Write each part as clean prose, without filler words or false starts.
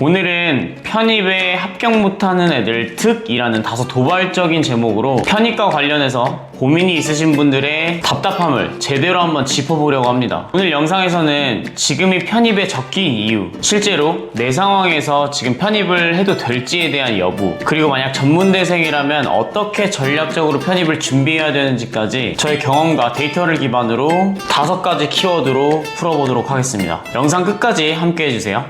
오늘은 편입에 합격 못하는 애들 특이라는 다소 도발적인 제목으로 편입과 관련해서 고민이 있으신 분들의 답답함을 제대로 한번 짚어보려고 합니다. 오늘 영상에서는 지금이 편입의 적기인 이유, 실제로 내 상황에서 지금 편입을 해도 될지에 대한 여부, 그리고 만약 전문대생이라면 어떻게 전략적으로 편입을 준비해야 되는지까지 저의 경험과 데이터를 기반으로 5가지 키워드로 풀어보도록 하겠습니다. 영상 끝까지 함께 해주세요.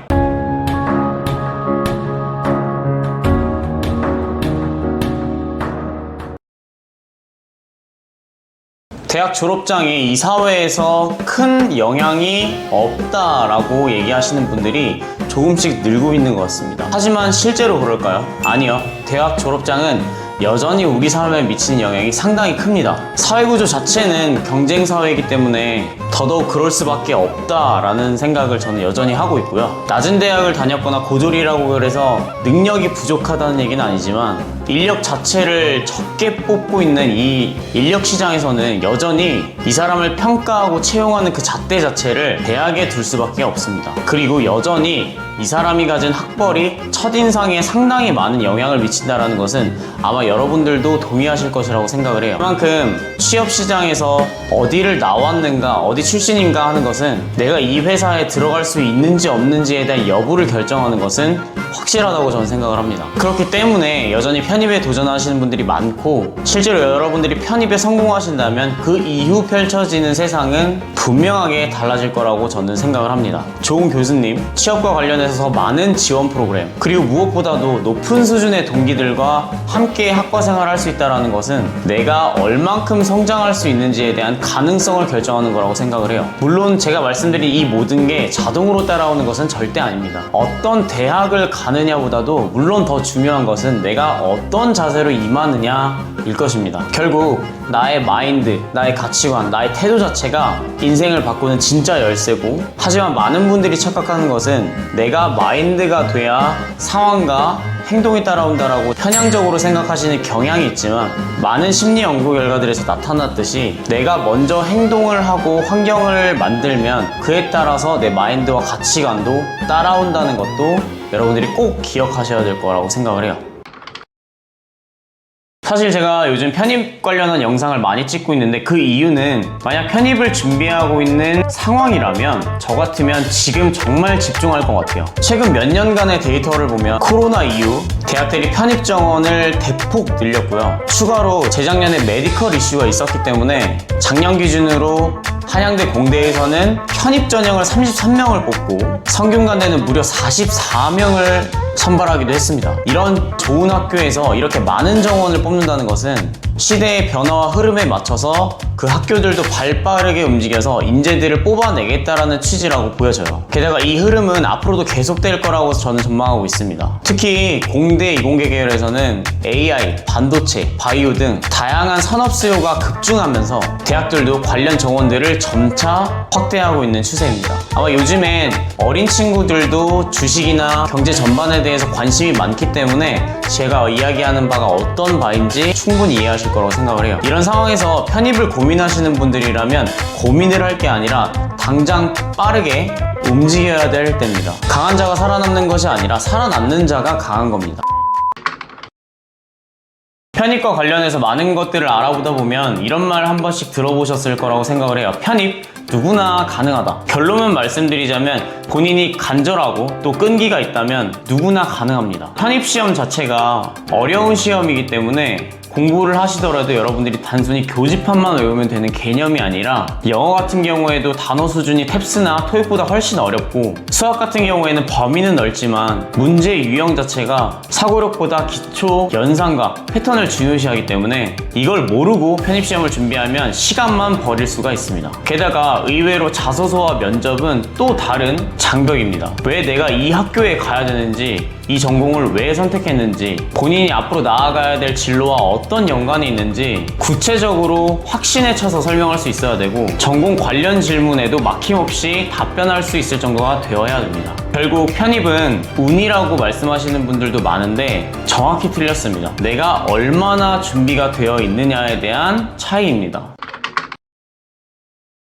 대학 졸업장에 이 사회에서 큰 영향이 없다라고 얘기하시는 분들이 조금씩 늘고 있는 것 같습니다. 하지만 실제로 그럴까요? 아니요. 대학 졸업장은 여전히 우리 삶에 미치는 영향이 상당히 큽니다. 사회구조 자체는 경쟁사회이기 때문에 더더욱 그럴 수밖에 없다라는 생각을 저는 여전히 하고 있고요. 낮은 대학을 다녔거나 고졸이라고 그래서 능력이 부족하다는 얘기는 아니지만 인력 자체를 적게 뽑고 있는 이 인력 시장에서는 여전히 이 사람을 평가하고 채용하는 그 잣대 자체를 대학에 둘 수밖에 없습니다. 그리고 여전히 이 사람이 가진 학벌이 첫인상에 상당히 많은 영향을 미친다는 것은 아마 여러분들도 동의하실 것이라고 생각을 해요. 그만큼 취업시장에서 어디를 나왔는가, 어디 출신인가 하는 것은 내가 이 회사에 들어갈 수 있는지 없는지에 대한 여부를 결정하는 것은 확실하다고 저는 생각을 합니다. 그렇기 때문에 여전히 편입에 도전하시는 분들이 많고, 실제로 여러분들이 편입에 성공하신다면 그 이후 펼쳐지는 세상은 분명하게 달라질 거라고 저는 생각을 합니다. 좋은 교수님, 취업과 관련해서 많은 지원 프로그램, 그리고 무엇보다도 높은 수준의 동기들과 함께 학과 생활을 할 수 있다는 것은 내가 얼만큼 성장할 수 있는지에 대한 가능성을 결정하는 거라고 생각을 해요. 물론 제가 말씀드린 이 모든 게 자동으로 따라오는 것은 절대 아닙니다. 어떤 대학을 가느냐보다도 물론 더 중요한 것은 내가 어떤 자세로 임하느냐일 것입니다. 결국 나의 마인드, 나의 가치관, 나의 태도 자체가 인생을 바꾸는 진짜 열쇠고, 하지만 많은 분들이 착각하는 것은 내가 마인드가 돼야 상황과 행동이 따라온다라고 편향적으로 생각하시는 경향이 있지만, 많은 심리 연구 결과들에서 나타났듯이 내가 먼저 행동을 하고 환경을 만들면 그에 따라서 내 마인드와 가치관도 따라온다는 것도 여러분들이 꼭 기억하셔야 될 거라고 생각을 해요. 사실 제가 요즘 편입 관련한 영상을 많이 찍고 있는데 그 이유는 만약 편입을 준비하고 있는 상황이라면 저 같으면 지금 정말 집중할 것 같아요. 최근 몇 년간의 데이터를 보면 코로나 이후 대학들이 편입 정원을 대폭 늘렸고요. 추가로 재작년에 메디컬 이슈가 있었기 때문에 작년 기준으로 한양대 공대에서는 편입 전형을 33명을 뽑고 성균관대는 무려 44명을 선발하기도 했습니다. 이런 좋은 학교에서 이렇게 많은 정원을 뽑는다는 것은 시대의 변화와 흐름에 맞춰서 그 학교들도 발빠르게 움직여서 인재들을 뽑아내겠다라는 취지라고 보여져요. 게다가 이 흐름은 앞으로도 계속될 거라고 저는 전망하고 있습니다. 특히 공대 이공계 계열에서는 AI, 반도체, 바이오 등 다양한 산업 수요가 급증하면서 대학들도 관련 정원들을 점차 확대하고 있는 추세입니다. 아마 요즘엔 어린 친구들도 주식이나 경제 전반에 대해서 관심이 많기 때문에 제가 이야기하는 바가 어떤 바인지 충분히 이해하실 거라고 생각을 해요. 이런 상황에서 편입을 고민하시는 분들이라면 고민을 할 게 아니라 당장 빠르게 움직여야 될 때입니다. 강한 자가 살아남는 것이 아니라 살아남는 자가 강한 겁니다. 편입과 관련해서 많은 것들을 알아보다 보면 이런 말 한 번씩 들어보셨을 거라고 생각을 해요. 편입 누구나 가능하다. 결론만 말씀드리자면 본인이 간절하고 또 끈기가 있다면 누구나 가능합니다. 편입 시험 자체가 어려운 시험이기 때문에 공부를 하시더라도 여러분들이 단순히 교집합만 외우면 되는 개념이 아니라 영어 같은 경우에도 단어 수준이 탭스나 토익보다 훨씬 어렵고, 수학 같은 경우에는 범위는 넓지만 문제 유형 자체가 사고력보다 기초, 연상과 패턴을 중요시하기 때문에 이걸 모르고 편입시험을 준비하면 시간만 버릴 수가 있습니다. 게다가 의외로 자소서와 면접은 또 다른 장벽입니다. 왜 내가 이 학교에 가야 되는지, 이 전공을 왜 선택했는지, 본인이 앞으로 나아가야 될 진로와 어떤 연관이 있는지 구체적으로 확신에 차서 설명할 수 있어야 되고, 전공 관련 질문에도 막힘없이 답변할 수 있을 정도가 되어야 됩니다. 결국 편입은 운이라고 말씀하시는 분들도 많은데 정확히 틀렸습니다. 내가 얼마나 준비가 되어 있느냐에 대한 차이입니다.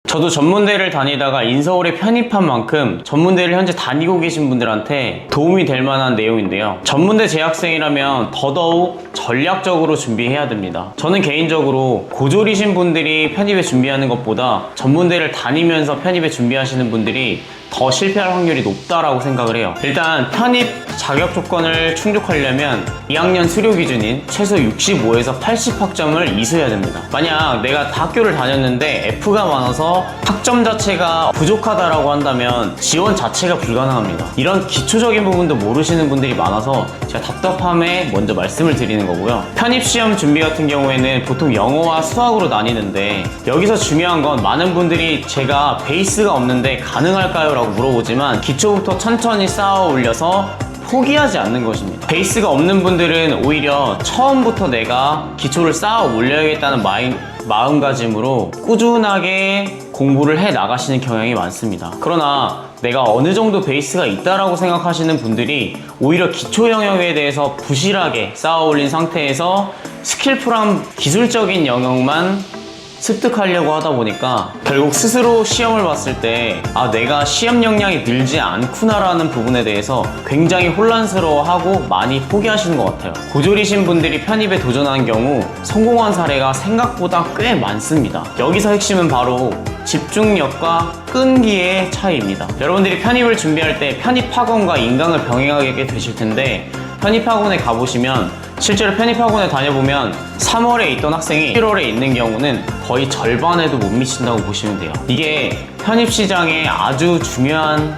저도 전문대를 다니다가 인서울에 편입한 만큼 전문대를 현재 다니고 계신 분들한테 도움이 될 만한 내용인데요. 전문대 재학생이라면 더더욱 전략적으로 준비해야 됩니다. 저는 개인적으로 고졸이신 분들이 편입에 준비하는 것보다 전문대를 다니면서 편입에 준비하시는 분들이 더 실패할 확률이 높다라고 생각을 해요. 일단 편입 자격 조건을 충족하려면 2학년 수료 기준인 최소 65에서 80학점을 이수해야 됩니다. 만약 내가 학교를 다녔는데 F가 많아서 학점 자체가 부족하다라고 한다면 지원 자체가 불가능합니다. 이런 기초적인 부분도 모르시는 분들이 많아서 제가 답답함에 먼저 말씀을 드리는 거고요. 편입시험 준비 같은 경우에는 보통 영어와 수학으로 나뉘는데 여기서 중요한 건 많은 분들이 제가 베이스가 없는데 가능할까요? 라고 물어보지만 기초부터 천천히 쌓아 올려서 포기하지 않는 것입니다. 베이스가 없는 분들은 오히려 처음부터 내가 기초를 쌓아 올려야겠다는 마음가짐으로 꾸준하게 공부를 해 나가시는 경향이 많습니다. 그러나 내가 어느 정도 베이스가 있다라고 생각하시는 분들이 오히려 기초 영역에 대해서 부실하게 쌓아 올린 상태에서 스킬풀한 기술적인 영역만 습득하려고 하다 보니까 결국 스스로 시험을 봤을 때 내가 시험 역량이 늘지 않구나라는 부분에 대해서 굉장히 혼란스러워하고 많이 포기하시는 것 같아요. 고졸이신 분들이 편입에 도전한 경우 성공한 사례가 생각보다 꽤 많습니다. 여기서 핵심은 바로 집중력과 끈기의 차이입니다. 여러분들이 편입을 준비할 때 편입학원과 인강을 병행하게 되실 텐데 편입학원에 가보시면 실제로 편입학원에 다녀보면 3월에 있던 학생이 7월에 있는 경우는 거의 절반에도 못 미친다고 보시면 돼요. 이게 편입시장의 아주 중요한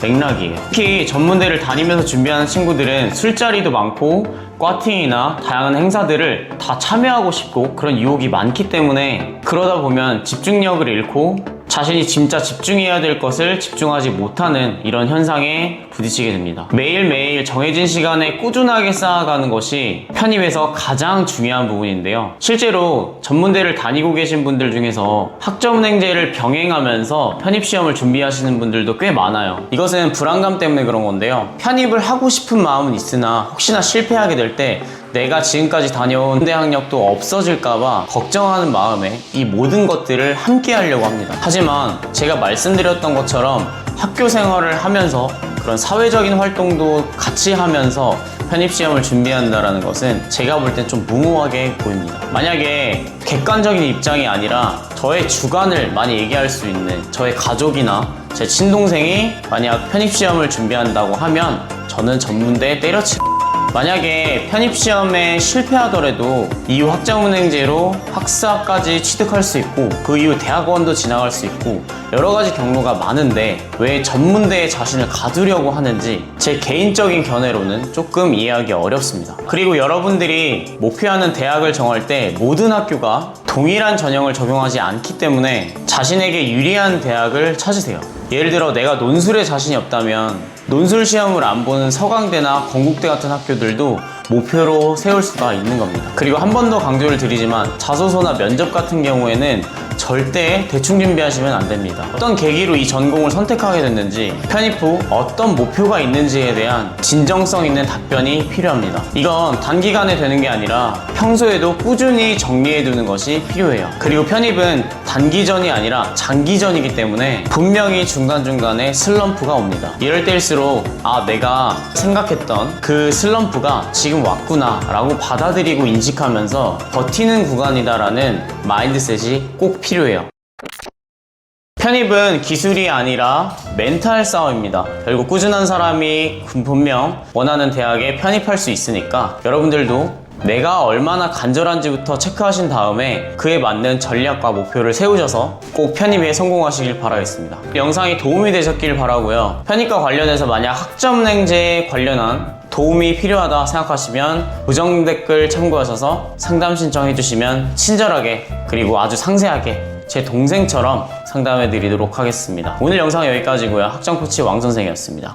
맥락이에요. 특히 전문대를 다니면서 준비하는 친구들은 술자리도 많고 과팅이나 다양한 행사들을 다 참여하고 싶고 그런 유혹이 많기 때문에 그러다 보면 집중력을 잃고 자신이 진짜 집중해야 될 것을 집중하지 못하는 이런 현상에 부딪히게 됩니다. 매일매일 정해진 시간에 꾸준하게 쌓아가는 것이 편입에서 가장 중요한 부분인데요. 실제로 전문대를 다니고 계신 분들 중에서 학점은행제를 병행하면서 편입시험을 준비하시는 분들도 꽤 많아요. 이것은 불안감 때문에 그런 건데요. 편입을 하고 싶은 마음은 있으나 혹시나 실패하게 될 때 내가 지금까지 다녀온 대 학력도 없어질까봐 걱정하는 마음에 이 모든 것들을 함께 하려고 합니다. 하지만 제가 말씀드렸던 것처럼 학교 생활을 하면서 그런 사회적인 활동도 같이 하면서 편입시험을 준비한다는 것은 제가 볼 땐 좀 무모하게 보입니다. 만약에 객관적인 입장이 아니라 저의 주관을 많이 얘기할 수 있는 저의 가족이나 제 친동생이 만약 편입시험을 준비한다고 하면 저는 전문대에 때려치 만약에 편입시험에 실패하더라도 이후 학점은행제로 학사까지 취득할 수 있고 그 이후 대학원도 진학할 수 있고 여러가지 경로가 많은데 왜 전문대에 자신을 가두려고 하는지 제 개인적인 견해로는 조금 이해하기 어렵습니다. 그리고 여러분들이 목표하는 대학을 정할 때 모든 학교가 동일한 전형을 적용하지 않기 때문에 자신에게 유리한 대학을 찾으세요. 예를 들어 내가 논술에 자신이 없다면 논술 시험을 안 보는 서강대나 건국대 같은 학교들도 목표로 세울 수가 있는 겁니다. 그리고 한 번 더 강조를 드리지만 자소서나 면접 같은 경우에는 절대 대충 준비하시면 안 됩니다. 어떤 계기로 이 전공을 선택하게 됐는지 편입 후 어떤 목표가 있는지에 대한 진정성 있는 답변이 필요합니다. 이건 단기간에 되는 게 아니라 평소에도 꾸준히 정리해 두는 것이 필요해요. 그리고 편입은 단기전이 아니라 장기전이기 때문에 분명히 중간중간에 슬럼프가 옵니다. 이럴 때일수록 내가 생각했던 그 슬럼프가 지금 왔구나 라고 받아들이고 인식하면서 버티는 구간이다라는 마인드셋이 꼭 필요해요. 편입은 기술이 아니라 멘탈 싸움입니다. 결국 꾸준한 사람이 분명 원하는 대학에 편입할 수 있으니까 여러분들도 내가 얼마나 간절한지부터 체크하신 다음에 그에 맞는 전략과 목표를 세우셔서 꼭 편입에 성공하시길 바라겠습니다. 영상이 도움이 되셨길 바라고요. 편입과 관련해서 만약 학점은행제에 관련한 도움이 필요하다 생각하시면 고정 댓글 참고하셔서 상담 신청해 주시면 친절하게 그리고 아주 상세하게 제 동생처럼 상담해 드리도록 하겠습니다. 오늘 영상은 여기까지고요. 학점코치 왕 선생이었습니다.